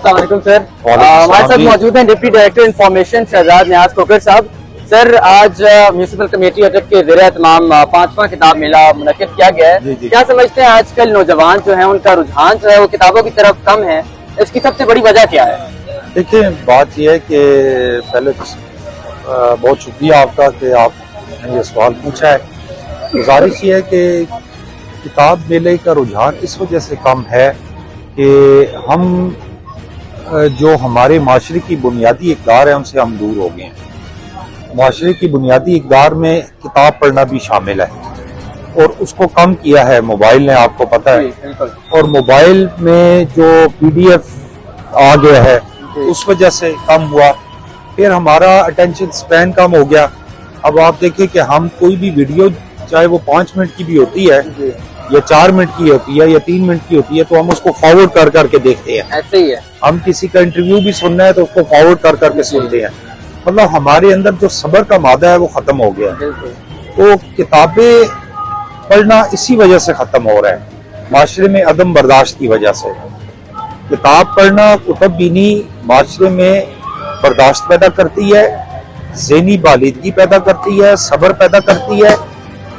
अस्सलाम वालेकुम सर। हमारे साथ मौजूद हैं डिप्टी डायरेक्टर इंफॉर्मेशन शहजाद नियाज कोकर साहब। सर, आज म्यूनिसिपल कमेटी अटक के ज़रिए तमाम 5वां किताब मेला मुनक्किद किया गया है। क्या समझते हैं आजकल नौजवान जो है उनका रुझान जो है वो किताबों की तरफ कम है, इसकी सबसे बड़ी वजह क्या है? देखिए, बात यह है कि पहले बहुत शुक्रिया आपका कि आपने ये सवाल पूछा है। गुजारिश ये है कि किताब मेले का रुझान इस वजह से कम है कि हम जो हमारे माशरे की बुनियादी इक़दार है उनसे हम दूर हो गए हैं। माशरे की बुनियादी इक़दार में किताब पढ़ना भी शामिल है और उसको कम किया है मोबाइल ने, आपको पता है। और मोबाइल में जो PDF आ गया है उस वजह से कम हुआ। फिर हमारा अटेंशन स्पैन कम हो गया। अब आप देखिए कि हम कोई भी वीडियो, चाहे वो 5 मिनट की भी होती है या 4 मिनट की होती है या 3 मिनट की होती है, तो हम उसको फॉरवर्ड कर करके देखते हैं। ऐसे ही है। हम किसी का इंटरव्यू भी सुनना है तो उसको फॉरवर्ड कर करके सुनते हैं। मतलब हमारे अंदर जो सब्र का मादा है वो खत्म हो गया है। तो किताबें पढ़ना इसी वजह से खत्म हो रहा है, माशरे में अदम बर्दाश्त की वजह से। किताब पढ़ना, कुतुब बीनी माशरे में बर्दाश्त पैदा करती है, ज़हनी बालिदगी पैदा करती है, सब्र पैदा करती है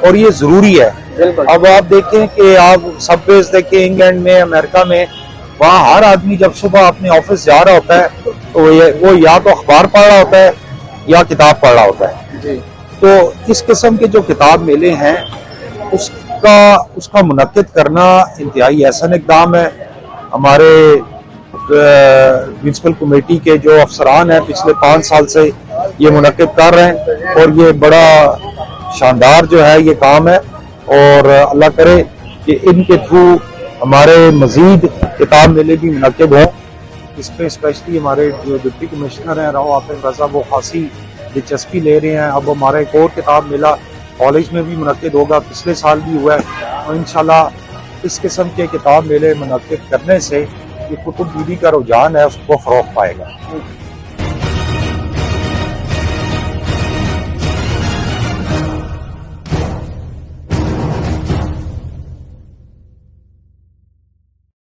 और ये जरूरी है। अब आप देखें कि आप सबवेज देखें इंग्लैंड में, अमेरिका में, वहाँ हर आदमी जब सुबह अपने ऑफिस जा रहा होता है तो वो या तो अखबार पढ़ रहा होता है या किताब पढ़ रहा होता है। तो इस किस्म के जो किताब मेले हैं उसका मुनक्किद करना इंतहाई एहसन इक़दाम है। हमारे म्यूनिसिपल कमेटी के जो अफसरान हैं पिछले 5 साल से ये मुनक्किद कर रहे हैं और ये बड़ा शानदार जो है ये काम है। और अल्लाह करे कि इनके थ्रू हमारे मजीद किताब मेले भी मुनक्किद हों। इस पे स्पेशली हमारे जो डिप्टी कमिश्नर हैं राव आतिफ रजा, वो खासी दिलचस्पी ले रहे हैं। अब हमारा एक और किताब मेला कॉलेज में भी मुनक्किद होगा, पिछले साल भी हुआ है और इंशाल्लाह इस किस्म के किताब मेले मुनक्किद करने से ये कुतुब बीनी का रुझान है उसको फ़रोग़ पाएगा।